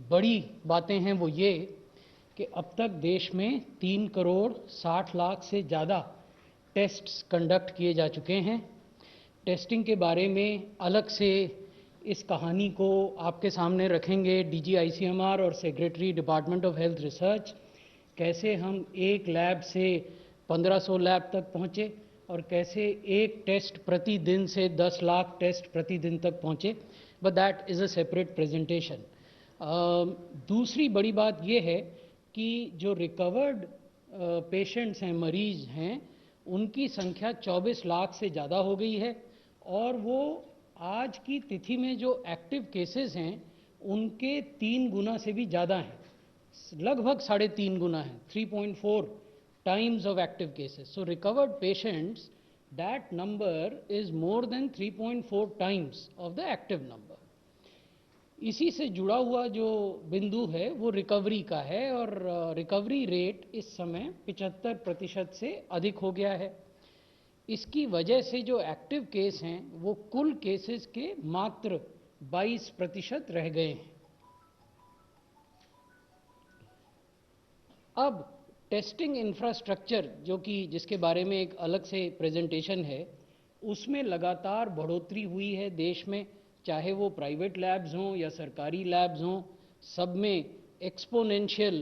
बड़ी बातें हैं वो ये कि अब तक देश में 3 करोड़ 60 लाख से ज़्यादा टेस्ट्स कंडक्ट किए जा चुके हैं। टेस्टिंग के बारे में अलग से इस कहानी को आपके सामने रखेंगे डीजी आईसीएमआर और secretary department of health research, कैसे हम एक लैब से 1500 लैब तक पहुँचे और कैसे एक टेस्ट प्रतिदिन से 10 लाख टेस्ट प्रतिदिन तक पहुँचे, but that is a separate presentation. दूसरी बड़ी बात यह है कि जो रिकवर्ड पेशेंट्स हैं, मरीज हैं, उनकी संख्या 24 लाख से ज़्यादा हो गई है और वो आज की तिथि में जो एक्टिव केसेस हैं उनके 3 गुना से भी ज़्यादा हैं, लगभग 3.5 गुना है, 3.4 times of active cases. So recovered patients, that number is more than 3.4 times of the active number. इसी से जुड़ा हुआ जो बिंदु है वो रिकवरी का है और रिकवरी रेट इस समय 75% से अधिक हो गया है। इसकी वजह से जो एक्टिव केस हैं वो कुल केसेस के मात्र 22% रह गए हैं। अब टेस्टिंग इंफ्रास्ट्रक्चर जो कि जिसके बारे में एक अलग से प्रेजेंटेशन है, उसमें लगातार बढ़ोतरी हुई है देश में, चाहे वो प्राइवेट लैब्स हों या सरकारी लैब्स हों, सब में एक्सपोनेंशियल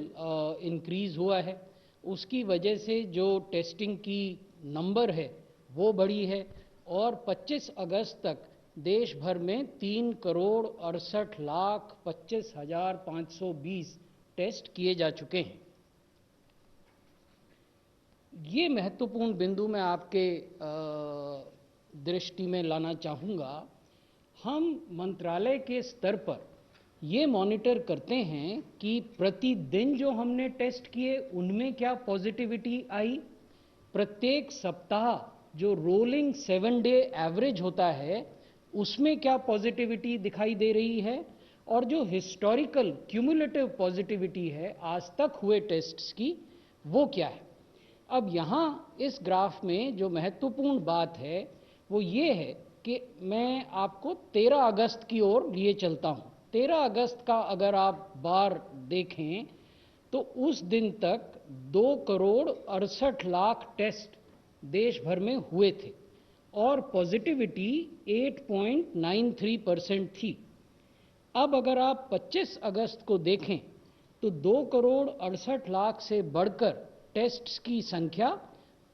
इंक्रीज़ हुआ है। उसकी वजह से जो टेस्टिंग की नंबर है वो बढ़ी है और 25 अगस्त तक देश भर में 3 करोड़ 68 लाख 25,520 टेस्ट किए जा चुके हैं। ये महत्वपूर्ण बिंदु मैं आपके दृष्टि में लाना चाहूँगा। हम मंत्रालय के स्तर पर ये मॉनिटर करते हैं कि प्रतिदिन जो हमने टेस्ट किए उनमें क्या पॉजिटिविटी आई, प्रत्येक सप्ताह जो रोलिंग 7 डे एवरेज होता है उसमें क्या पॉजिटिविटी दिखाई दे रही है, और जो हिस्टोरिकल क्यूमुलेटिव पॉजिटिविटी है आज तक हुए टेस्ट्स की वो क्या है। अब यहाँ इस ग्राफ में जो महत्वपूर्ण बात है वो ये है कि मैं आपको 13 अगस्त की ओर लिए चलता हूँ। 13 अगस्त का अगर आप बार देखें तो उस दिन तक 2 करोड़ 68 लाख टेस्ट देश भर में हुए थे और पॉजिटिविटी 8.93% थी। अब अगर आप 25 अगस्त को देखें तो 2 करोड़ 68 लाख से बढ़कर टेस्ट्स की संख्या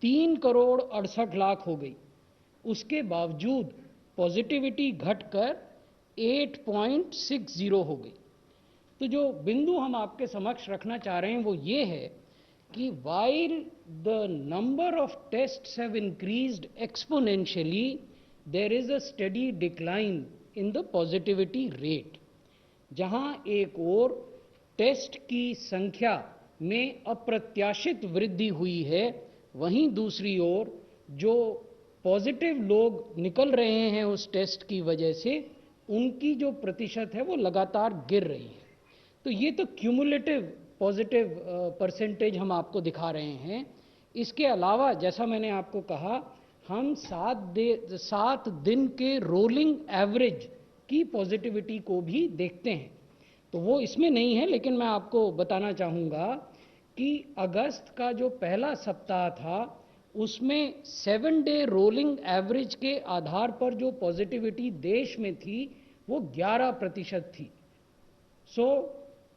3 करोड़ 68 लाख हो गई। उसके बावजूद पॉजिटिविटी घटकर 8.60 हो गई। तो जो बिंदु हम आपके समक्ष रखना चाह रहे हैं वो ये है कि while the number of tests have increased exponentially, there is a steady decline in the positivity rate. जहां एक ओर टेस्ट की संख्या में अप्रत्याशित वृद्धि हुई है, वहीं दूसरी ओर जो पॉजिटिव लोग निकल रहे हैं उस टेस्ट की वजह से उनकी जो प्रतिशत है वो लगातार गिर रही है। तो ये तो क्यूमुलेटिव पॉजिटिव परसेंटेज हम आपको दिखा रहे हैं। इसके अलावा जैसा मैंने आपको कहा, हम 7 दिन के रोलिंग एवरेज की पॉजिटिविटी को भी देखते हैं। तो वो इसमें नहीं है, लेकिन मैं आपको बताना चाहूँगा कि अगस्त का जो पहला सप्ताह था उसमें 7 डे रोलिंग एवरेज के आधार पर जो पॉजिटिविटी देश में थी वो 11% थी। सो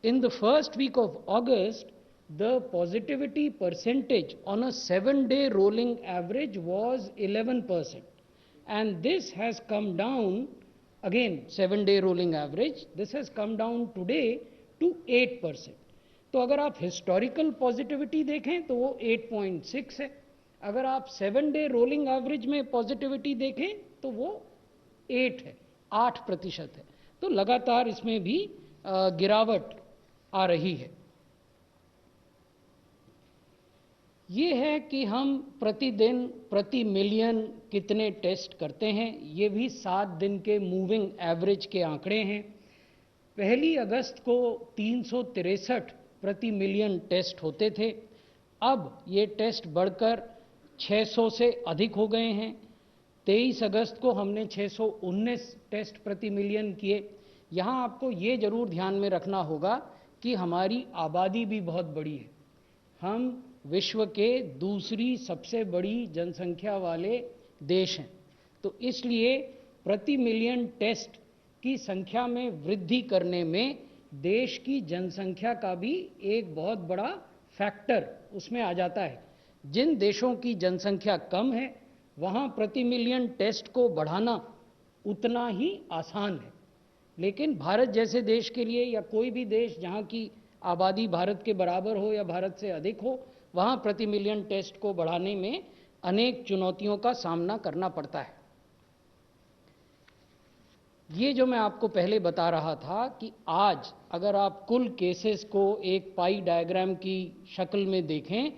in the first week of August, the positivity percentage on a 7-day rolling average was 11%, and this has come down, again 7-day rolling average, this has come down today to 8%. तो अगर आप historical positivity देखें तो वो 8.6 है, अगर आप 7-डे rolling average में पॉजिटिविटी देखें तो वो 8% है। तो लगातार इसमें भी गिरावट आ रही है। ये है कि हम प्रतिदिन प्रति मिलियन कितने टेस्ट करते हैं, ये भी 7 दिन के मूविंग एवरेज के आंकड़े हैं। 1 अगस्त को 363 प्रति मिलियन टेस्ट होते थे, अब ये टेस्ट बढ़कर 600 से अधिक हो गए हैं। 23 अगस्त को हमने 619 टेस्ट प्रति मिलियन किए, यहाँ आपको ये जरूर ध्यान में रखना होगा कि हमारी आबादी भी बहुत बड़ी है। हम विश्व के दूसरी सबसे बड़ी जनसंख्या वाले देश हैं, तो इसलिए प्रति मिलियन टेस्ट की संख्या में वृद्धि करने में देश की जनसंख्या का भी एक बहुत बड़ा फैक्टर उसमें आ जाता है। जिन देशों की जनसंख्या कम है वहाँ प्रति मिलियन टेस्ट को बढ़ाना उतना ही आसान है, लेकिन भारत जैसे देश के लिए या कोई भी देश जहाँ की आबादी भारत के बराबर हो या भारत से अधिक हो, वहाँ प्रति मिलियन टेस्ट को बढ़ाने में अनेक चुनौतियों का सामना करना पड़ता है। ये जो मैं आपको पहले बता रहा था कि आज अगर आप कुल केसेस को एक पाई डायग्राम की शक्ल में देखें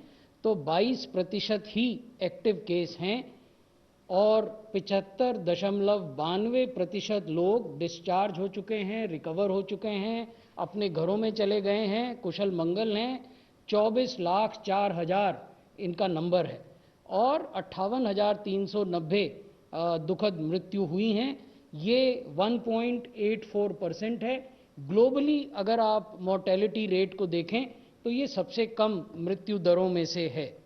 तो 22% ही एक्टिव केस हैं और 75.92% लोग डिस्चार्ज हो चुके हैं, रिकवर हो चुके हैं, अपने घरों में चले गए हैं, कुशल मंगल हैं। 24,04,000 इनका नंबर है और 58,390 दुखद मृत्यु हुई हैं। ये 1.84% है। ग्लोबली अगर आप मोर्टेलिटी रेट को देखें तो ये सबसे कम मृत्यु दरों में से है।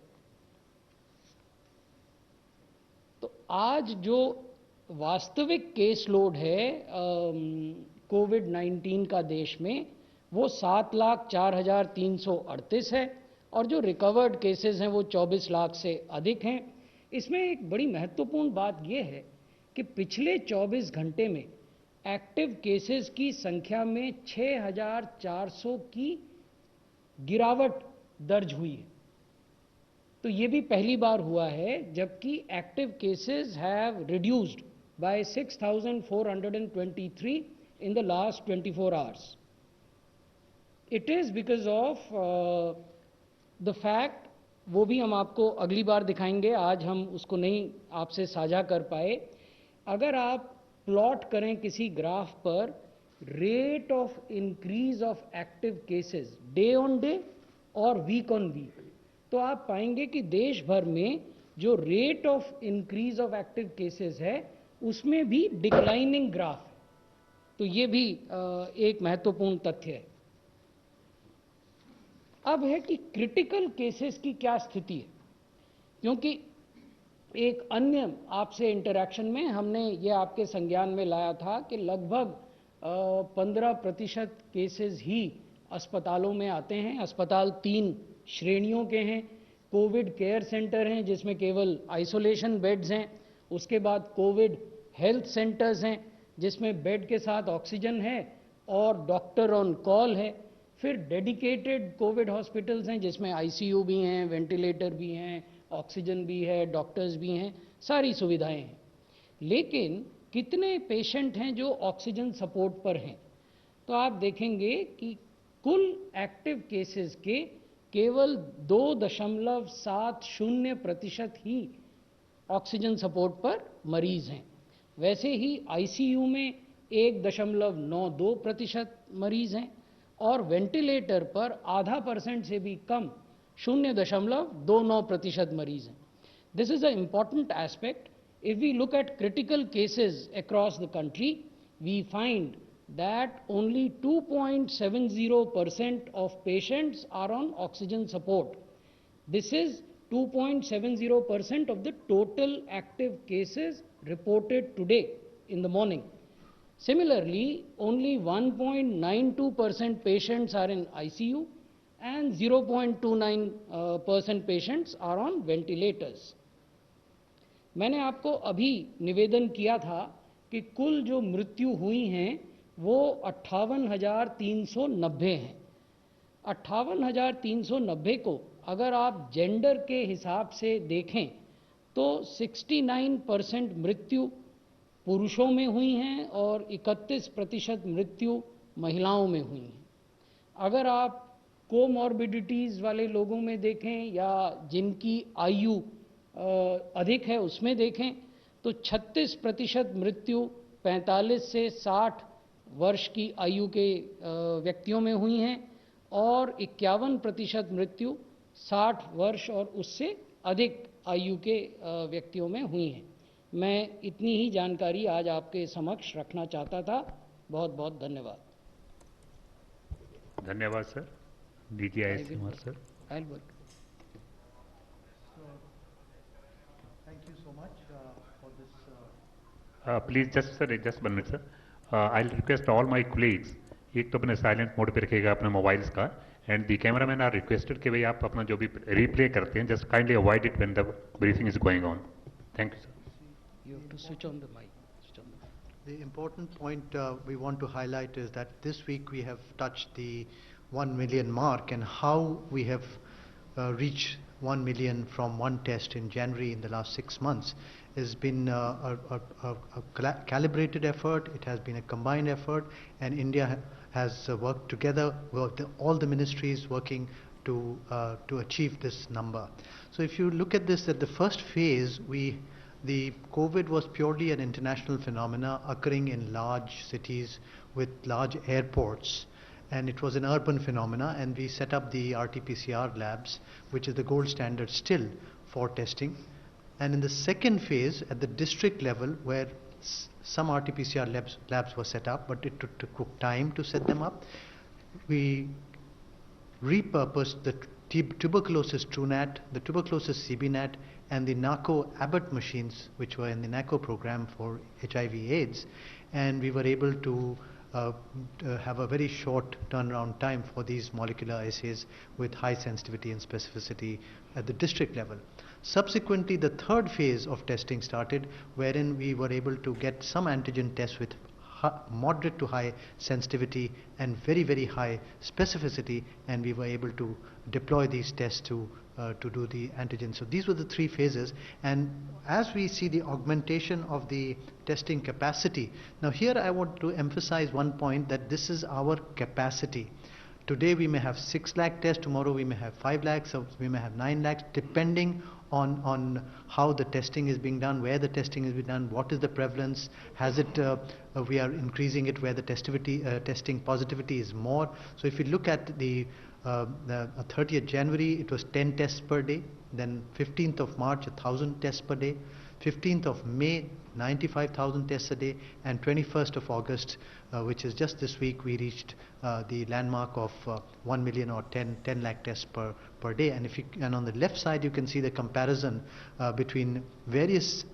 तो आज जो वास्तविक केस लोड है कोविड-19 का देश में वो 7,04,338 है और जो रिकवर्ड केसेस हैं वो 24 लाख से अधिक हैं। इसमें एक बड़ी महत्वपूर्ण बात यह है कि पिछले 24 घंटे में एक्टिव केसेस की संख्या में 6,400 की गिरावट दर्ज हुई है। तो ये भी पहली बार हुआ है जबकि active cases have reduced by 6,423 in the last 24 hours. It is because of the fact, वो भी हम आपको अगली बार दिखाएंगे, आज हम उसको नहीं आपसे साझा कर पाए। अगर आप प्लॉट करें किसी ग्राफ पर rate of increase of active cases day on day और वीक ऑन वीक, तो आप पाएंगे कि देश भर में जो rate of increase of active cases है उसमें भी डिक्लाइनिंग ग्राफ है। तो ये भी एक महत्वपूर्ण तथ्य है। अब है कि क्रिटिकल केसेस की क्या स्थिति है, क्योंकि एक अन्य आपसे इंटरैक्शन में हमने ये आपके संज्ञान में लाया था कि लगभग 15% केसेस ही अस्पतालों में आते हैं। अस्पताल 3 श्रेणियों के हैं। कोविड केयर सेंटर हैं जिसमें केवल आइसोलेशन बेड्स हैं, उसके बाद कोविड हेल्थ सेंटर्स हैं जिसमें बेड के साथ ऑक्सीजन है और डॉक्टर ऑन कॉल है, फिर डेडिकेटेड कोविड हॉस्पिटल्स हैं जिसमें आईसीयू भी हैं, वेंटिलेटर भी हैं, ऑक्सीजन भी है, डॉक्टर्स भी हैं, सारी सुविधाएं हैं। लेकिन कितने पेशेंट हैं जो ऑक्सीजन सपोर्ट पर हैं? तो आप देखेंगे कि कुल एक्टिव केसेस के केवल 2.70% ही ऑक्सीजन सपोर्ट पर मरीज हैं। वैसे ही आईसीयू में 1.92% मरीज हैं और वेंटिलेटर पर 0.5% से भी कम 0.29% मरीज हैं। This is a important aspect. If we look at critical cases across the country, we find that only 2.70% of patients are on oxygen support. This is 2.70% of the total active cases reported today in the morning. Similarly, only 1.92% patients are in ICU and 0.29% patients are on ventilators. मैंने आपको अभी निवेदन किया था कि कुल जो मृत्यु हुई हैं वो 58,390 हैं। 58,390 को अगर आप जेंडर के हिसाब से देखें तो 69% मृत्यु पुरुषों में हुई हैं और 31% मृत्यु महिलाओं में हुई हैं। अगर आप कोमॉर्बिडिटीज़ वाले लोगों में देखें या जिनकी आयु अधिक है उसमें देखें तो 36% मृत्यु 45 से 60 वर्ष की आयु के व्यक्तियों में हुई हैं और 51% मृत्यु 60 वर्ष और उससे अधिक आयु के व्यक्तियों में हुई हैं। मैं इतनी ही जानकारी आज आपके समक्ष रखना चाहता था। बहुत बहुत धन्यवाद. धन्यवाद sir. DGIS Kumar sir. I'll work. So, thank you so much for this. Please just sir, just 1 minute sir. I request all my colleagues, एक तो अपने साइलेंट मोड पे रखिएगा अपने मोबाइल्स का, and the camera man are requested कि भाई आप अपना जो भी रिप्ले करते हैं just kindly avoid it when the briefing is going on. Thank you sir. You have to switch on the mic. Switch on the mic. The important point we want to highlight is that this week we have touched the 1 million mark, and how we have reached 1 million from one test in January in the last 6 months has been a calibrated effort. It has been a combined effort, and India has worked together, all the ministries working to achieve this number. So if you look at this, at the first phase, the COVID was purely an international phenomena occurring in large cities with large airports, and it was an urban phenomena, and we set up the RT-PCR labs, which is the gold standard still for testing. And in the second phase, at the district level, where some RT-PCR labs were set up, but it took time to set them up, we repurposed the tuberculosis TrueNat, the tuberculosis CBNat, and the NACO Abbott machines, which were in the NACO program for HIV/AIDS, and we were able to have a very short turnaround time for these molecular assays with high sensitivity and specificity at the district level. Subsequently, the third phase of testing started, wherein we were able to get some antigen tests with moderate to high sensitivity and very, very high specificity, and we were able to deploy these tests to do the antigen. So these were the three phases, and as we see the augmentation of the testing capacity, now here I want to emphasize one point, that this is our capacity. Today we may have 6 lakh tests, tomorrow we may have 5 lakhs, or we may have 9 lakhs, depending on how the testing is being done, where the testing is being done, what is the prevalence, has it, we are increasing it where the testing positivity is more. So if you look at the 30th January, it was 10 tests per day, then 15th of March, 1,000 tests per day, 15th of May, 95,000 tests a day, and 21st of August, which is just this week, we reached the landmark of 1 million or 10 lakh tests per day. And on the left side, you can see the comparison between various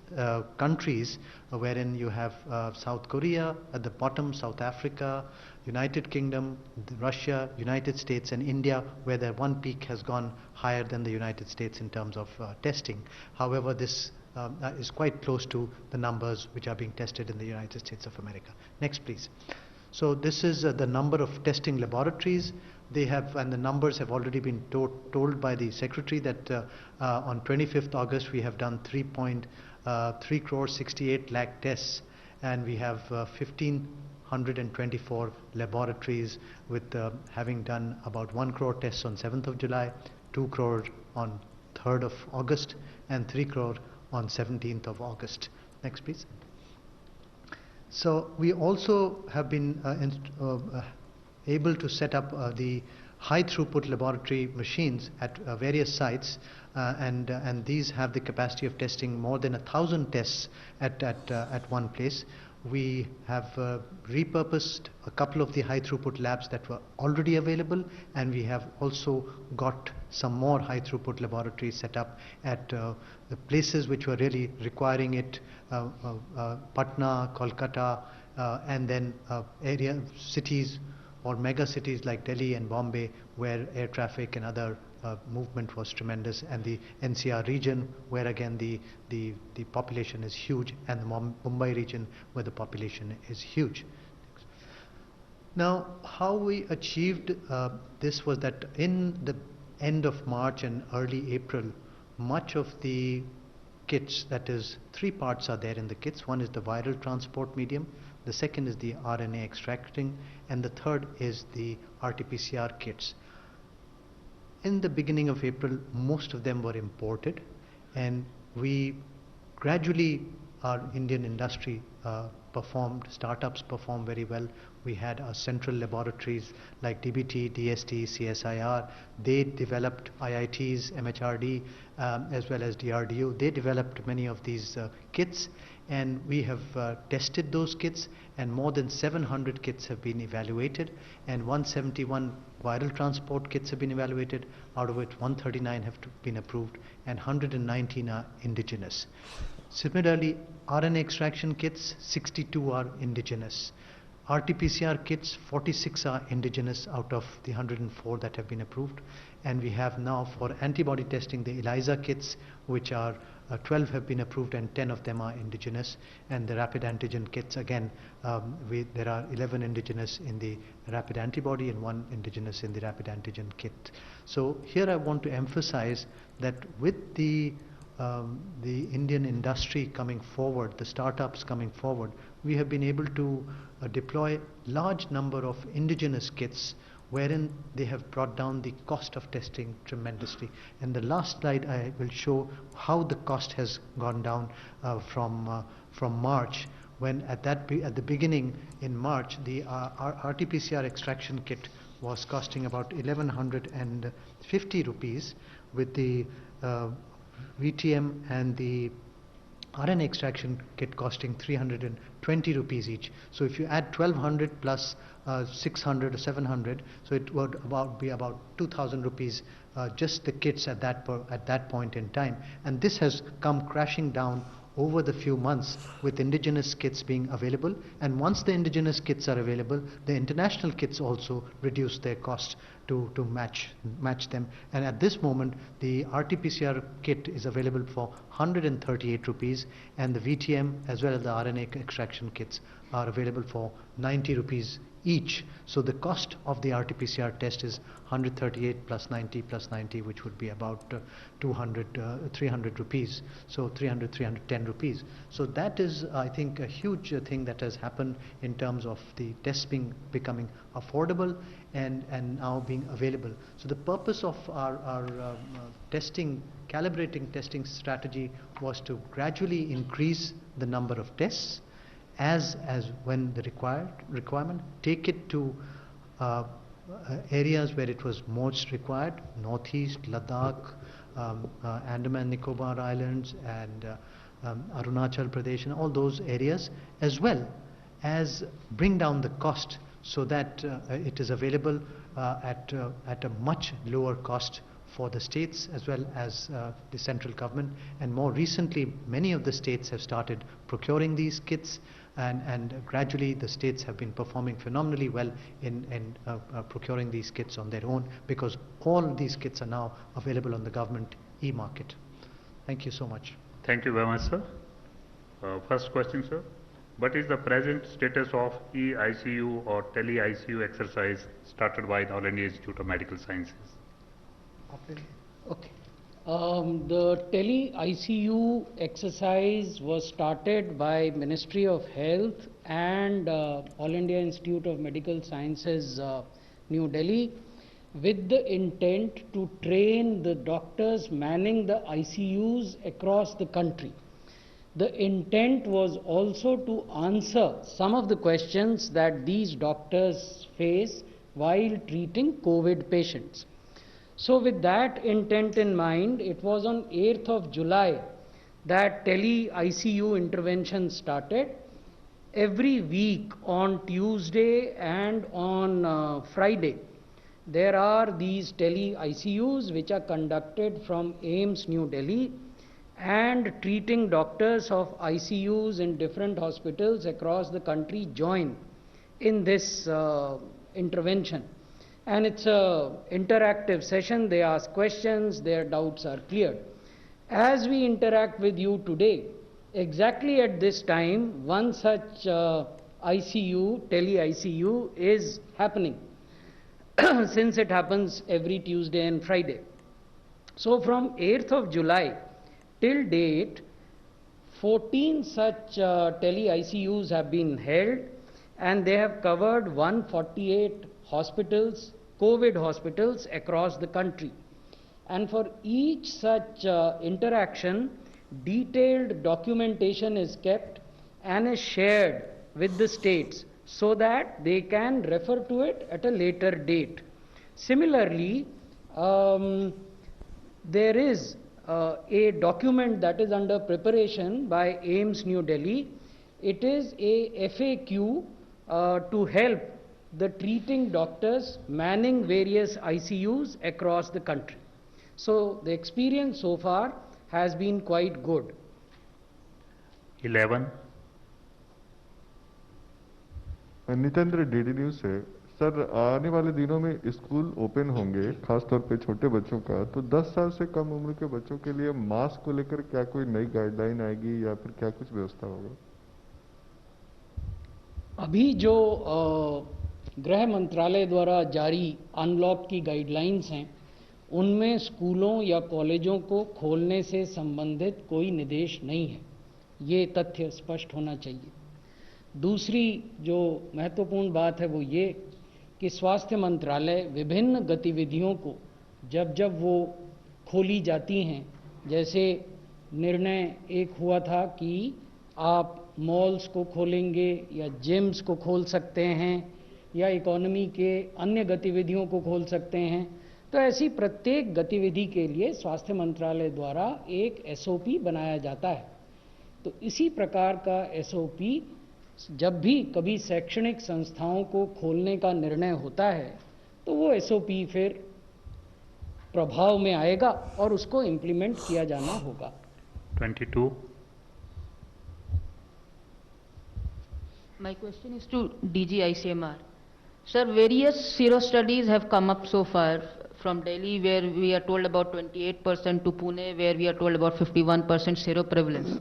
countries, wherein you have South Korea at the bottom, South Africa, United Kingdom, Russia, United States, and India, where the one peak has gone higher than the United States in terms of testing. However, this is quite close to the numbers which are being tested in the United States of America. Next, please. So this is the number of testing laboratories. They have, and the numbers have already been told by the Secretary, that on 25th August we have done 3 crore 68 lakh tests, and we have 1,524 laboratories, with having done about 1 crore tests on 7th of July, 2 crore on 3rd of August, and 3 crore on 17th of August. Next, please. So we also have been able to set up the high throughput laboratory machines at various sites, and these have the capacity of testing more than 1,000 tests at one place. We have repurposed a couple of the high throughput labs that were already available, and we have also got some more high throughput laboratories set up at the places which were really requiring it, Patna, Kolkata, and then cities or mega cities like Delhi and Bombay, where air traffic and other movement was tremendous, and the NCR region, where again the population is huge, and the Mumbai region, where the population is huge. Now, how we achieved this was that in the end of March and early April, much of the kits, that is, 3 parts are there in the kits. One is the viral transport medium, the second is the RNA extracting, and the third is the RT-PCR kits. In the beginning of April, most of them were imported, and we gradually, our Indian industry startups performed very well. We had our central laboratories like DBT, DST, CSIR. They developed, IITs, MHRD, as well as DRDO. They developed many of these kits, and we have tested those kits, and more than 700 kits have been evaluated, and 171 viral transport kits have been evaluated, out of which 139 have been approved, and 119 are indigenous. Similarly, RNA extraction kits, 62 are indigenous. RT-PCR kits, 46 are indigenous out of the 104 that have been approved. And we have now for antibody testing the ELISA kits, which are 12 have been approved and 10 of them are indigenous. And the rapid antigen kits, again, there are 11 indigenous in the rapid antibody and 1 indigenous in the rapid antigen kit. So here I want to emphasize that with the Indian industry coming forward, the startups coming forward, we have been able to deploy large number of indigenous kits wherein they have brought down the cost of testing tremendously. And the last slide I will show how the cost has gone down from March, when at the beginning in March the RT-PCR extraction kit was costing about 1150 rupees, with the VTM and the RNA extraction kit costing 320 rupees each. So if you add 1200 plus 600 or 700, so it would be about 2000 rupees just the kits at that point in time. And this has come crashing down over the few months with indigenous kits being available, and once the indigenous kits are available, the international kits also reduce their cost to match them. And at this moment the RT-PCR kit is available for 138 rupees, and the VTM as well as the RNA extraction kits are available for 90 rupees each. So the cost of the RT-PCR test is 138 plus 90, which would be about 300 rupees. So 310 rupees. So that is, I think, a huge thing that has happened in terms of the tests becoming affordable and now being available. So the purpose of our calibrating testing strategy was to gradually increase the number of tests as when the requirement, take it to areas where it was most required, Northeast, Ladakh, Andaman Nicobar Islands, and Arunachal Pradesh, and all those areas, as well as bring down the cost so that it is available at a much lower cost for the states as well as the central government. And more recently, many of the states have started procuring these kits, and gradually the states have been performing phenomenally well in procuring these kits on their own, because all these kits are now available on the government e-market. Thank you so much. Thank you very much, sir. First question, sir. What is the present status of e-ICU or tele-ICU exercise started by the All India Institute of Medical Sciences? Okay. The tele-ICU exercise was started by Ministry of Health and All India Institute of Medical Sciences, New Delhi, with the intent to train the doctors manning the ICUs across the country. The intent was also to answer some of the questions that these doctors face while treating COVID patients. So with that intent in mind, it was on 8th of July that tele-ICU intervention started. Every week on Tuesday and on Friday, there are these tele-ICUs which are conducted from AIIMS New Delhi, and treating doctors of ICUs in different hospitals across the country join in this intervention. And it's an interactive session. They ask questions, their doubts are cleared. As we interact with you today, exactly at this time, one such ICU, tele-ICU, is happening since it happens every Tuesday and Friday. So from 8th of July till date, 14 such tele-ICUs have been held, and they have covered 148 hospitals, COVID hospitals across the country. And for each such interaction, detailed documentation is kept and is shared with the states so that they can refer to it at a later date. Similarly, there is a document that is under preparation by AIIMS New Delhi. It is a FAQ to help the treating doctors manning various ICUs across the country. So the experience so far has been quite good. 11. Nitendra DD news से। Sir, आने वाले दिनों में school open होंगे, खासतौर पे छोटे बच्चों का, तो 10 साल से कम उम्र के बच्चों के लिए मास्क को लेकर क्या कोई नई गाइडलाइन आएगी या फिर क्या कुछ व्यवस्था होगा? अभी जो गृह मंत्रालय द्वारा जारी अनलॉक की गाइडलाइंस हैं, उनमें स्कूलों या कॉलेजों को खोलने से संबंधित कोई निर्देश नहीं है। ये तथ्य स्पष्ट होना चाहिए। दूसरी जो महत्वपूर्ण बात है वो ये कि स्वास्थ्य मंत्रालय विभिन्न गतिविधियों को जब जब वो खोली जाती हैं, जैसे निर्णय एक हुआ था कि आप मॉल्स को खोलेंगे या जिम्स को खोल सकते हैं या इकोनॉमी के अन्य गतिविधियों को खोल सकते हैं, तो ऐसी प्रत्येक गतिविधि के लिए स्वास्थ्य मंत्रालय द्वारा एक SOP बनाया जाता है। तो इसी प्रकार का SOP जब भी कभी शैक्षणिक संस्थाओं को खोलने का निर्णय होता है तो वो SOP फिर प्रभाव में आएगा और उसको इम्प्लीमेंट किया जाना होगा। 22. My question is to DG ICMR. Sir, various sero studies have come up so far, from Delhi where we are told about 28% to Pune where we are told about 51% sero prevalence.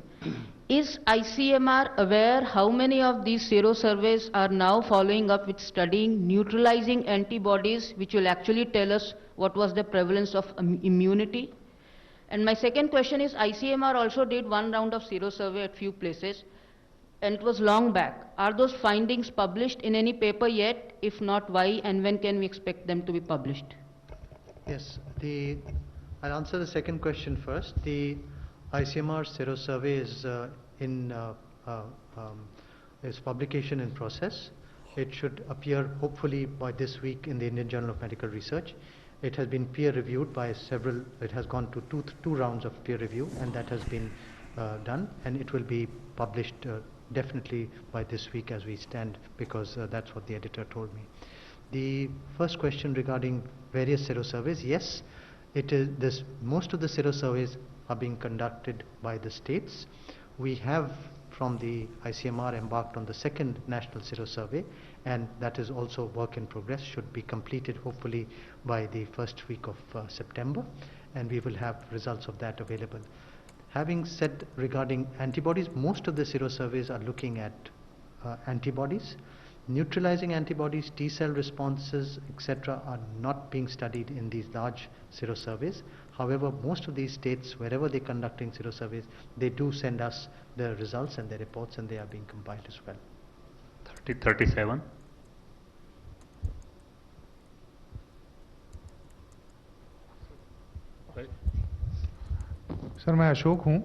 Is ICMR aware how many of these sero surveys are now following up with studying neutralizing antibodies, which will actually tell us what was the prevalence of immunity? And my second question is, ICMR also did one round of sero survey at few places, and it was long back. Are those findings published in any paper yet? If not, why, and when can we expect them to be published? Yes, I'll answer the second question first. The ICMR sero survey is is publication in process. It should appear hopefully by this week in the Indian Journal of Medical Research. It has been peer reviewed by several, it has gone to two rounds of peer review, and that has been done, and it will be published definitely by this week as we stand, because that's what the editor told me. The first question regarding various sero surveys, yes, it is this. Most of the sero surveys are being conducted by the states. We have from the ICMR embarked on the second national sero survey, and that is also work in progress, should be completed hopefully by the first week of September, and we will have results of that available. Having said regarding antibodies, most of the sero surveys are looking at antibodies. Neutralizing antibodies, T-cell responses, etc. are not being studied in these large sero surveys. However, most of these states, wherever they're conducting sero surveys, they do send us the results and the reports, and they are being compiled as well. 37. Sir, मैं अशोक हूँ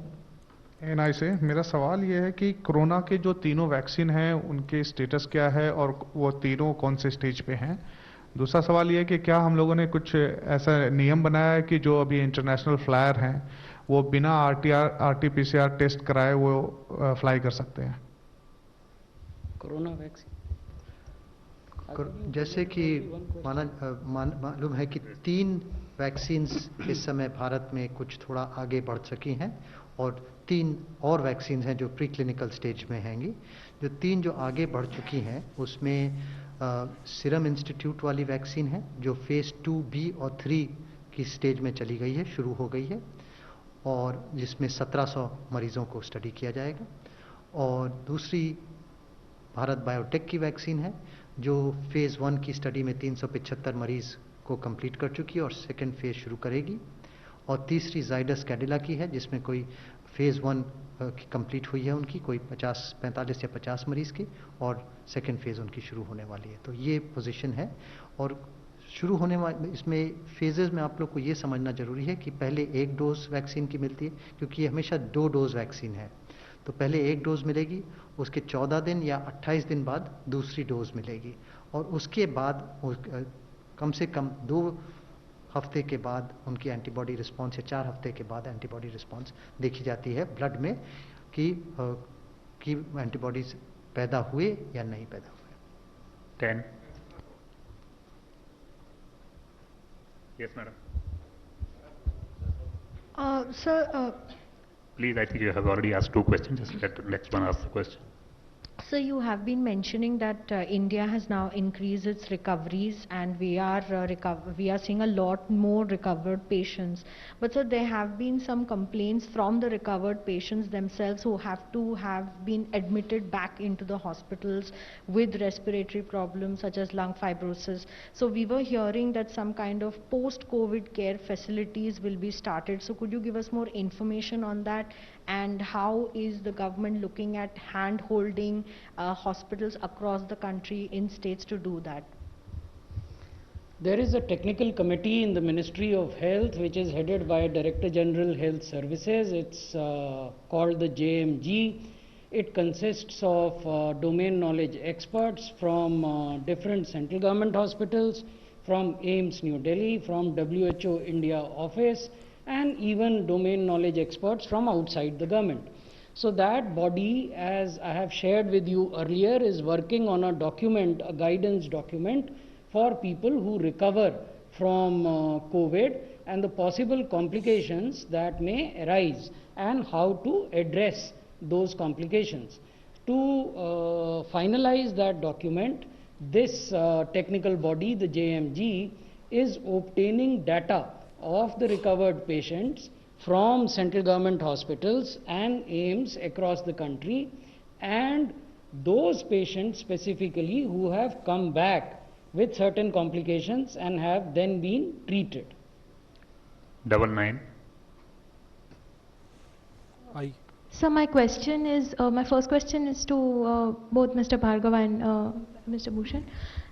NI से। मेरा सवाल ये है कि corona के जो तीनों वैक्सीन हैं उनके स्टेटस क्या है और वो तीनों कौन से स्टेज पे हैं। दूसरा सवाल ये है कि क्या हम लोगों ने कुछ ऐसा नियम बनाया है कि जो अभी इंटरनेशनल फ्लायर हैं वो बिना RT-PCR टेस्ट कराए वो फ्लाई कर सकते हैं। कोरोना वैक्सीन जैसे कि मालूम है कि 3 वैक्सीन्स इस समय भारत में कुछ थोड़ा आगे बढ़ चुकी हैं, और 3 और वैक्सीन हैं जो प्री क्लिनिकल स्टेज में हैंगी। जो 3 जो आगे बढ़ चुकी हैं उसमें सीरम इंस्टीट्यूट वाली वैक्सीन है जो फेज़ 2B और 3 की स्टेज में चली गई है, शुरू हो गई है, और जिसमें 1700 मरीज़ों को स्टडी किया जाएगा। और दूसरी भारत बायोटेक की वैक्सीन है जो फेज़ 1 की स्टडी में 375 मरीज़ को कंप्लीट कर चुकी है और सेकेंड फेज़ शुरू करेगी। और तीसरी जाइडस कैडिला की है जिसमें कोई फेज़ 1 की कंप्लीट हुई है उनकी, कोई 45 या 50 मरीज़ की, और सेकेंड फेज़ उनकी शुरू होने वाली है। तो ये पोजीशन है। और शुरू होने वाले इसमें फेजेस में आप लोग को ये समझना जरूरी है कि पहले 1 डोज वैक्सीन की मिलती है, क्योंकि ये हमेशा 2 डोज वैक्सीन है। तो पहले 1 डोज मिलेगी, उसके 14 दिन या 28 दिन बाद दूसरी डोज मिलेगी, और उसके बाद कम से कम 2 हफ्ते के बाद उनकी एंटीबॉडी रिस्पांस या 4 हफ्ते के बाद एंटीबॉडी रिस्पांस देखी जाती है ब्लड में कि एंटीबॉडीज पैदा हुए या नहीं पैदा हुए। 10. Yes, madam. Sir, Please, I think you have already asked 2 questions. Just let the next one ask the question. so you have been mentioning that India has now increased its recoveries, and we are seeing a lot more recovered patients. But sir, there have been some complaints from the recovered patients themselves who have to have been admitted back into the hospitals with respiratory problems such as lung fibrosis. So we were hearing that some kind of post-COVID care facilities will be started. So could you give us more information on that? And how is the government looking at hand-holding hospitals across the country in states to do that? There is a technical committee in the Ministry of Health which is headed by Director General Health Services. It's called the JMG. It consists of domain knowledge experts from different central government hospitals, from AIIMS New Delhi, from WHO India office, and even domain knowledge experts from outside the government. So that body, as I have shared with you earlier, is working on a document, a guidance document for people who recover from COVID and the possible complications that may arise and how to address those complications. To finalize that document, this technical body, the JMG, is obtaining data of the recovered patients from central government hospitals and AIIMS across the country, and those patients specifically who have come back with certain complications and have then been treated. 99. So my question is, my first question is to both Mr. Bhargava and Mr. Bhushan,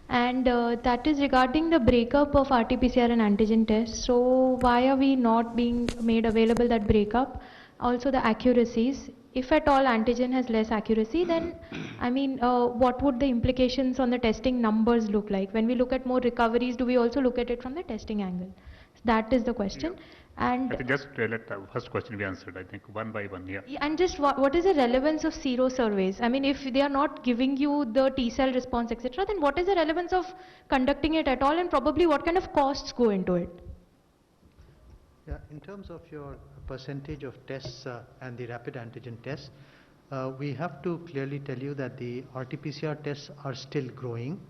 and that is regarding the breakup of RT-PCR and antigen tests. So why are we not being made available that breakup? Also the accuracies. If at all antigen has less accuracy, then I mean, what would the implications on the testing numbers look like? When we look at more recoveries, do we also look at it from the testing angle? That is the question. Yeah. And I think just let the first question be answered, I think, one by one. Yeah. and just what is the relevance of sero surveys? I mean, if they are not giving you the T cell response, etc., then what is the relevance of conducting it at all, and probably what kind of costs go into it? Yeah, in terms of your percentage of tests and the rapid antigen tests, we have to clearly tell you that the RT-PCR tests are still growing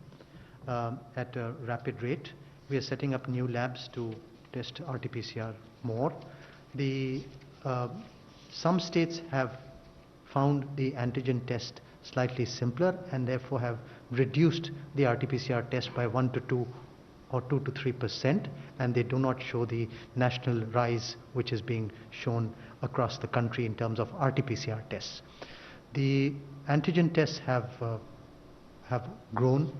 at a rapid rate. We are setting up new labs to test RT-PCR more. Some states have found the antigen test slightly simpler and therefore have reduced the RT-PCR test by 1 to 2 or 2 to 3%, and they do not show the national rise which is being shown across the country in terms of RT-PCR tests. The antigen tests have grown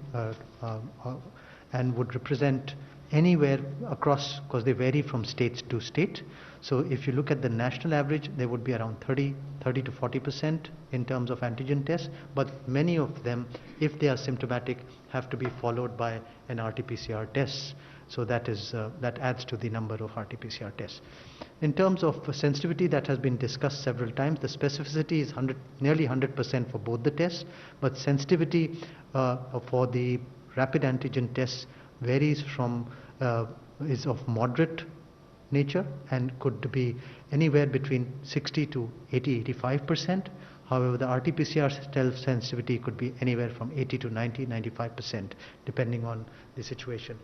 and would represent anywhere across, because they vary from state to state. So if you look at the national average, there would be around 30 to 40% in terms of antigen tests, but many of them, if they are symptomatic, have to be followed by an RT-PCR test. So that adds to the number of RT-PCR tests. In terms of sensitivity, that has been discussed several times. The specificity is nearly 100% for both the tests, but sensitivity for the rapid antigen tests varies from is of moderate nature and could be anywhere between 60 to 85%. However, the RT-PCR sensitivity could be anywhere from 80 to 95%, depending on the situation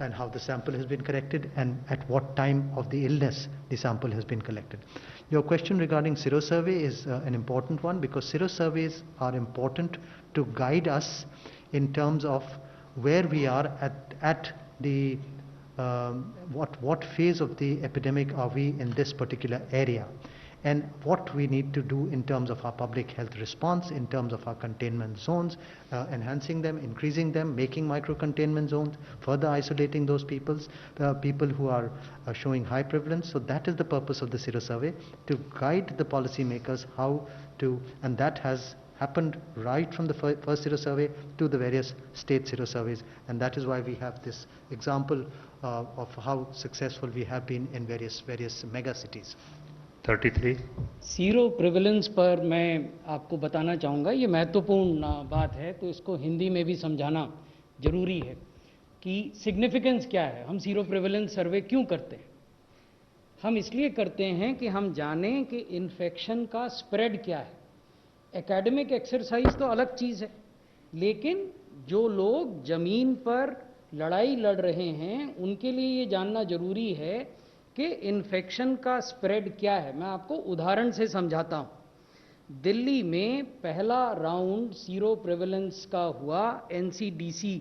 and how the sample has been collected and at what time of the illness the sample has been collected. Your question regarding serosurvey is an important one, because serosurveys are important to guide us in terms of where we are at the what phase of the epidemic are we in this particular area, and what we need to do in terms of our public health response, in terms of our containment zones, enhancing them, increasing them, making micro-containment zones, further isolating those people who are showing high prevalence. So that is the purpose of the serosurvey, to guide the policymakers how to, and that has happened right from the first zero survey to the various state zero surveys, and that is why we have this example of how successful we have been in various mega cities. 33. Zero prevalence पर मैं आपको बताना चाहूँगा, ये महत्वपूर्ण बात है, तो इसको हिंदी में भी समझाना जरूरी है कि सिग्निफिकेंस क्या है। हम जीरो प्रेवलेंस सर्वे क्यों करते हैं? हम इसलिए करते हैं कि हम जानें कि इन्फेक्शन का स्प्रेड क्या है। एकेडमिक एक्सरसाइज तो अलग चीज़ है, लेकिन जो लोग ज़मीन पर लड़ाई लड़ रहे हैं उनके लिए ये जानना जरूरी है कि इन्फेक्शन का स्प्रेड क्या है। मैं आपको उदाहरण से समझाता हूँ। दिल्ली में पहला राउंड सीरो प्रेवलेंस का हुआ एनसीडीसी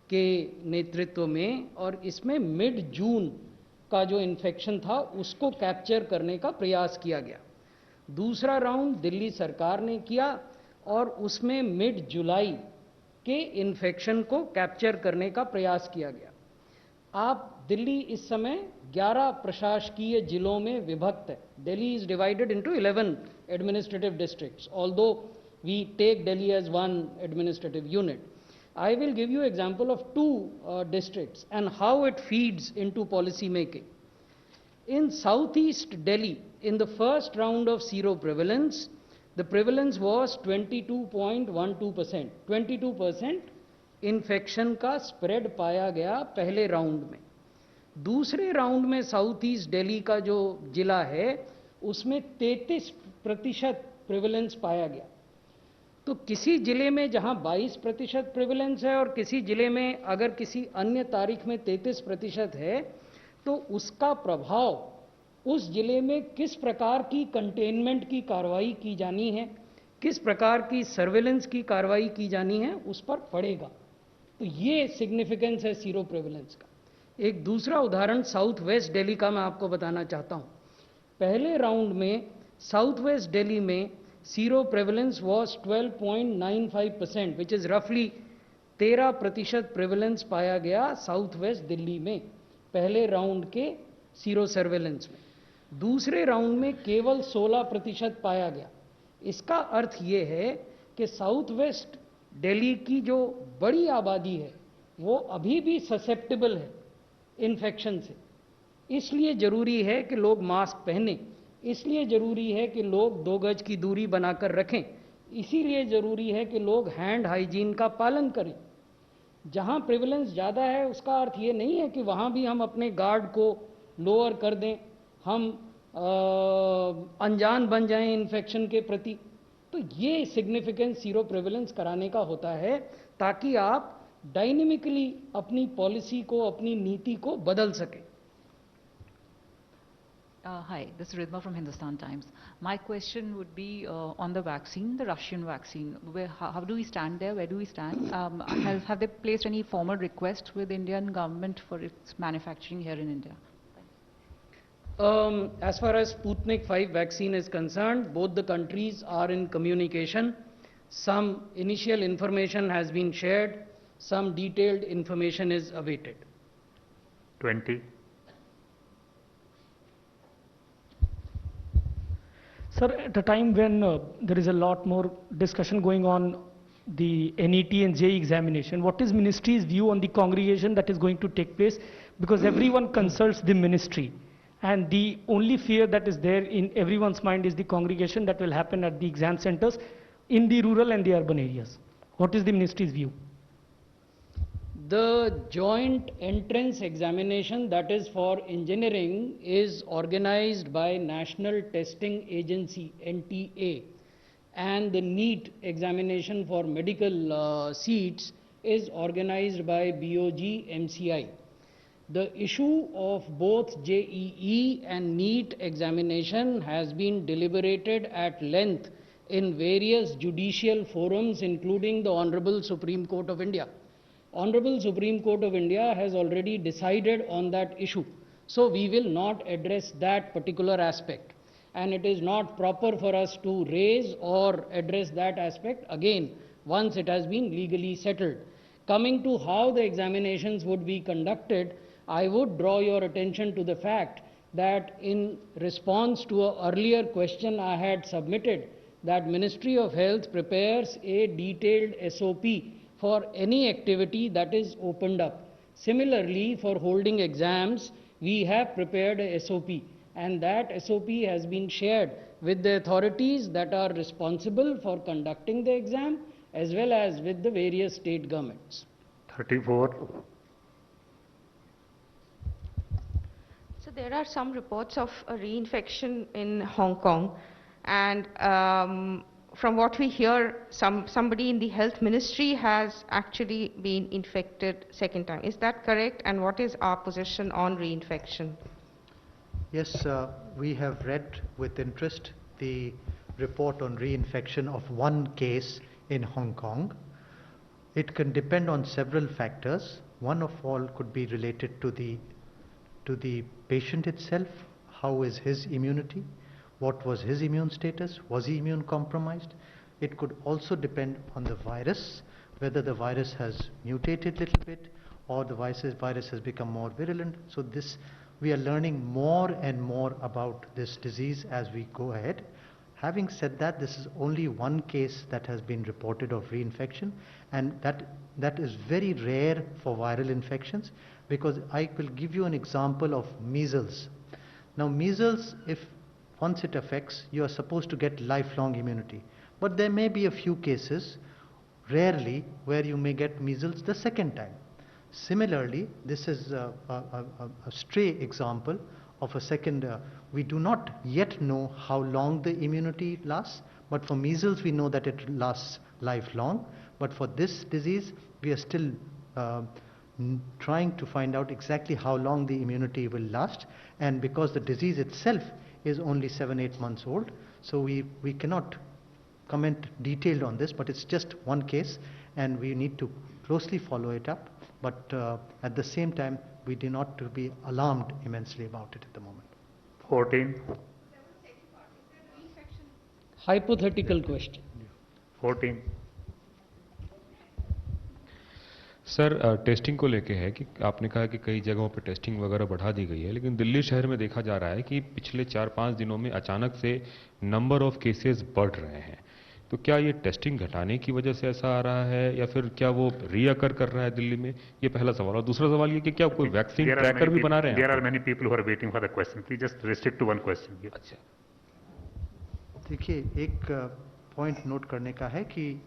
के नेतृत्व में, और इसमें मिड जून का जो इन्फेक्शन था उसको कैप्चर करने का प्रयास किया गया। दूसरा राउंड दिल्ली सरकार ने किया और उसमें मिड जुलाई के इन्फेक्शन को कैप्चर करने का प्रयास किया गया। आप दिल्ली इस समय 11 प्रशासकीय जिलों में विभक्त है। Delhi is divided into 11 administrative districts, although we take Delhi as one administrative unit. I will give you example of two districts and how it feeds into policy making. In southeast Delhi, in the first round of zero prevalence, the prevalence was 22.12%. 22% infection का spread पाया गया पहले round में। दूसरे round में south east Delhi का जो जिला है उसमें 33% प्रेवलेंस पाया गया। तो किसी जिले में जहां 22% प्रेवलेंस है और किसी जिले में अगर किसी अन्य तारीख में 33% है, तो उसका प्रभाव उस जिले में किस प्रकार की कंटेनमेंट की कार्रवाई की जानी है, किस प्रकार की सर्वेलेंस की कार्रवाई की जानी है, उस पर पड़ेगा। तो ये सिग्निफिकेंस है सीरो प्रेवलेंस का। एक दूसरा उदाहरण साउथ वेस्ट दिल्ली का मैं आपको बताना चाहता हूँ। पहले राउंड में साउथ वेस्ट दिल्ली में sero prevalence was 12.95%, which is रफली 13% प्रेवलेंस पाया गया साउथ वेस्ट दिल्ली में पहले राउंड के सीरो सर्वेलेंस में। दूसरे राउंड में केवल 16% पाया गया। इसका अर्थ ये है कि साउथ वेस्ट दिल्ली की जो बड़ी आबादी है वो अभी भी ससेप्टेबल है इन्फेक्शन से। इसलिए ज़रूरी है कि लोग मास्क पहनें, इसलिए ज़रूरी है कि लोग 2 गज की दूरी बनाकर रखें, इसीलिए ज़रूरी है कि लोग हैंड हाइजीन का पालन करें। जहां प्रेवलेंस ज़्यादा है उसका अर्थ ये नहीं है कि वहां भी हम अपने गार्ड को लोअर कर दें, हम अनजान बन जाएं इन्फेक्शन के प्रति। तो ये सिग्निफिकेंस सीरो प्रेवलेंस कराने का होता है ताकि आप डायनेमिकली अपनी पॉलिसी को, अपनी नीति को बदल सकें। Hi, this is Ridma from Hindustan Times. My question would be on the vaccine, the Russian vaccine. How do we stand there? Where do we stand? Have they placed any formal request with Indian government for its manufacturing here in India? As far as Sputnik 5 vaccine is concerned, both the countries are in communication. Some initial information has been shared, some detailed information is awaited. 20. Sir, at a time when there is a lot more discussion going on the NET and JEE examination, what is ministry's view on the congregation that is going to take place? Because everyone consults the ministry, and the only fear that is there in everyone's mind is the congregation that will happen at the exam centers in the rural and the urban areas. What is the ministry's view? The joint entrance examination, that is for engineering, is organized by National Testing Agency NTA, and the NEET examination for medical seats is organized by BOG MCI. The issue of both JEE and NEET examination has been deliberated at length in various judicial forums, including the Honorable Supreme Court of India. Honorable Supreme Court of India has already decided on that issue. So we will not address that particular aspect. And it is not proper for us to raise or address that aspect again once it has been legally settled. Coming to how the examinations would be conducted, I would draw your attention to the fact that in response to an earlier question I had submitted, that Ministry of Health prepares a detailed SOP for any activity that is opened up. Similarly, for holding exams, we have prepared a SOP, and that SOP has been shared with the authorities that are responsible for conducting the exam, as well as with the various state governments. 34. So there are some reports of a reinfection in Hong Kong, and from what we hear, somebody in the health ministry has actually been infected second time. Is that correct? And what is our position on reinfection? Yes, we have read with interest the report on reinfection of one case in Hong Kong. It can depend on several factors. One of all could be related to the patient itself. How is his immunity? What was his immune status? Was he immune compromised? It could also depend on the virus, whether the virus has mutated a little bit or the virus has become more virulent. So we are learning more and more about this disease as we go ahead. Having said that, this is only one case that has been reported of reinfection, and that is very rare for viral infections, because I will give you an example of measles. Now measles, if once it affects, you are supposed to get lifelong immunity. But there may be a few cases, rarely, where you may get measles the second time. Similarly, this is a stray example of a second. We do not yet know how long the immunity lasts, but for measles we know that it lasts lifelong. But for this disease, we are still trying to find out exactly how long the immunity will last. And because the disease itself is only 7-8 months old, so we cannot comment detailed on this, but it's just one case and we need to closely follow it up. But at the same time, we do not to be alarmed immensely about it at the moment. 14. Hypothetical question. 14. Sir testing को लेके है कि आपने कहा कि कई जगहों पर टेस्टिंग वगैरह बढ़ा दी गई है, लेकिन दिल्ली शहर में देखा जा रहा है कि पिछले 4-5 दिनों में अचानक से नंबर ऑफ केसेस बढ़ रहे हैं. तो क्या ये टेस्टिंग घटाने की वजह से ऐसा आ रहा है या फिर क्या वो रीअकर कर रहा है दिल्ली में? ये पहला सवाल. और दूसरा सवाल ये कि क्या कोई वैक्सीन ट्रैकर भी बना रहे हैं? There are many people who are waiting for the question. Please just restrict to one question. अच्छा. देखिए, एक पॉइंट नोट करने का है कि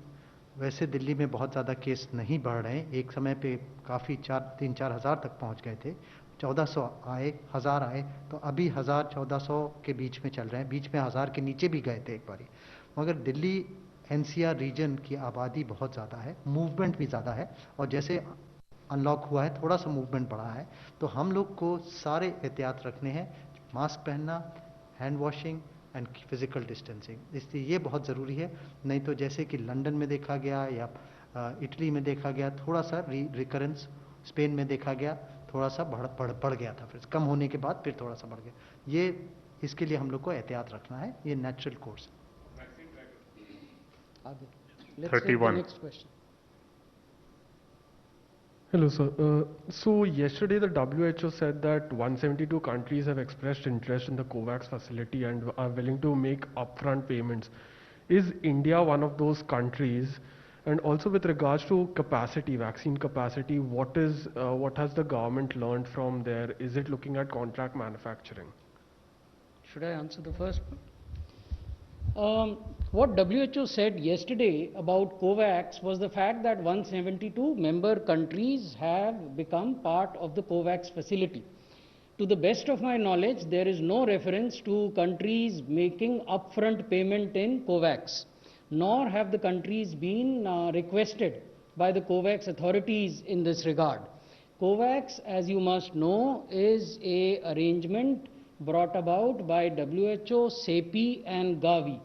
वैसे दिल्ली में बहुत ज़्यादा केस नहीं बढ़ रहे हैं. एक समय पे काफ़ी 3-4 हज़ार तक पहुंच गए थे. 1400 आए, 1000 आए, तो अभी 1000-1400 के बीच में चल रहे हैं. बीच में 1000 के नीचे भी गए थे एक बारी. मगर दिल्ली NCR रीजन की आबादी बहुत ज़्यादा है, मूवमेंट भी ज़्यादा है, और जैसे अनलॉक हुआ है थोड़ा सा मूवमेंट बढ़ा है, तो हम लोग को सारे एहतियात रखने हैं. मास्क पहनना, hand washing and physical distancing, इसलिए ये बहुत ज़रूरी है. नहीं तो जैसे कि लंदन में देखा गया या इटली में देखा गया, थोड़ा सा रिकरेंस स्पेन में देखा गया, थोड़ा सा बढ़ गया था, फिर कम होने के बाद फिर थोड़ा सा बढ़ गया. ये इसके लिए हम लोग को एहतियात रखना है, ये नेचुरल कोर्स है. Let's take the 31. next question. Hello, sir. So yesterday the WHO said that 172 countries have expressed interest in the COVAX facility and are willing to make upfront payments. Is India one of those countries? And also with regards to capacity, vaccine capacity, what has the government learned from there? Is it looking at contract manufacturing? Should I answer the first one? What WHO said yesterday about COVAX was the fact that 172 member countries have become part of the COVAX facility. To the best of my knowledge, there is no reference to countries making upfront payment in COVAX, nor have the countries been requested by the COVAX authorities in this regard. COVAX, as you must know, is an arrangement brought about by WHO, CEPI and Gavi,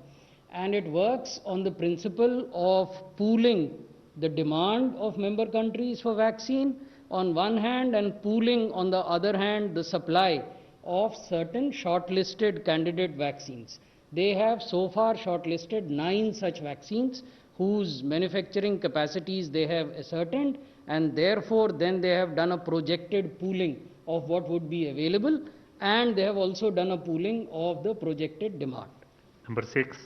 and it works on the principle of pooling the demand of member countries for vaccine on one hand and pooling on the other hand the supply of certain shortlisted candidate vaccines. They have so far shortlisted 9 such vaccines whose manufacturing capacities they have ascertained, and therefore then they have done a projected pooling of what would be available, and they have also done a pooling of the projected demand. Number 6.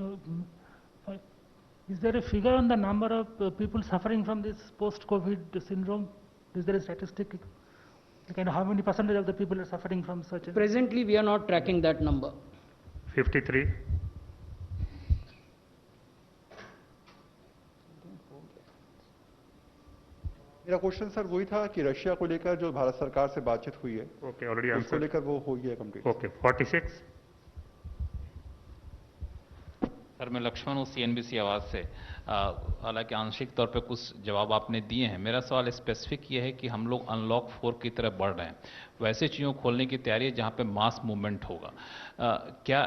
So, is there a figure on the number of people suffering from this post-COVID syndrome? Is there a statistic? Like, how many percentage of the people are suffering from such a... Presently, we are not tracking that number. 53. मेरा question sir वही था कि Russia को लेकर जो भारत सरकार से बातचीत हुई है, ओके, ऑलरेडी उसको आंसर लेकर वो हो गया कंप्लीट। ओके, 46. सर मैं लक्ष्मण हूँ CNBC आवाज़ से। हालांकि आंशिक तौर पे कुछ जवाब आपने दिए हैं। मेरा सवाल स्पेसिफिक ये है कि हम लोग अनलॉक 4 की तरफ बढ़ रहे हैं, वैसे चीज़ों खोलने की तैयारी है जहाँ पे मास मूवमेंट होगा। क्या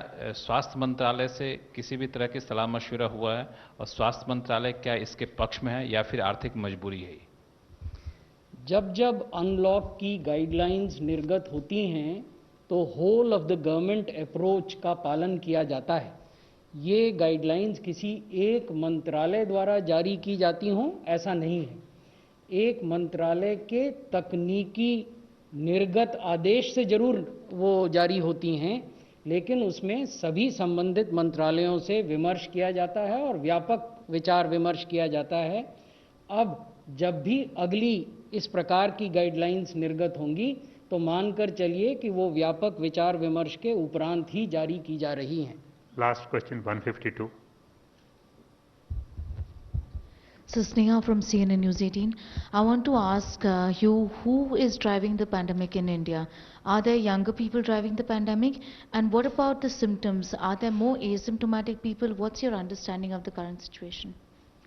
स्वास्थ्य मंत्रालय से किसी भी तरह की सलाह मशवरा हुआ है, और स्वास्थ्य मंत्रालय क्या इसके पक्ष में है या फिर आर्थिक मजबूरी है? जब जब अनलॉक की गाइडलाइंस निर्गत होती हैं तो whole of the government approach का पालन किया जाता है। ये गाइडलाइंस किसी एक मंत्रालय द्वारा जारी की जाती हों ऐसा नहीं है। एक मंत्रालय के तकनीकी निर्गत आदेश से जरूर वो जारी होती हैं, लेकिन उसमें सभी संबंधित मंत्रालयों से विमर्श किया जाता है और व्यापक विचार विमर्श किया जाता है। अब जब भी अगली इस प्रकार की गाइडलाइंस निर्गत होंगी तो मानकर चलिए कि वो व्यापक विचार विमर्श के उपरांत ही जारी की जा रही हैं। Last question 152. So Sneha from CNN News 18. I want to ask you, who is driving the pandemic in India? Are there younger people driving the pandemic? And what about the symptoms? Are there more asymptomatic people? What's your understanding of the current situation?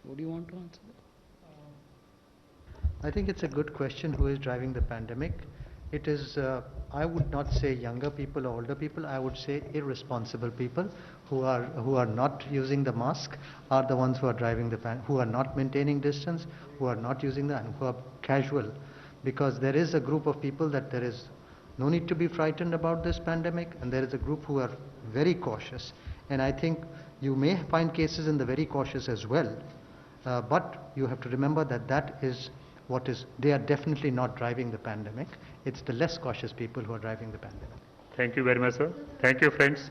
What do you want to answer? I think it's a good question, who is driving the pandemic. It is, I would not say younger people or older people, I would say irresponsible people who are not using the mask are the ones who are driving the who are not maintaining distance, who are not using the, and who are casual. Because there is a group of people that there is no need to be frightened about this pandemic, and there is a group who are very cautious. And I think you may find cases in the very cautious as well, but you have to remember that that is what is, they are definitely not driving the pandemic. It's the less cautious people who are driving the pandemic. Thank you very much, sir. Thank you, friends.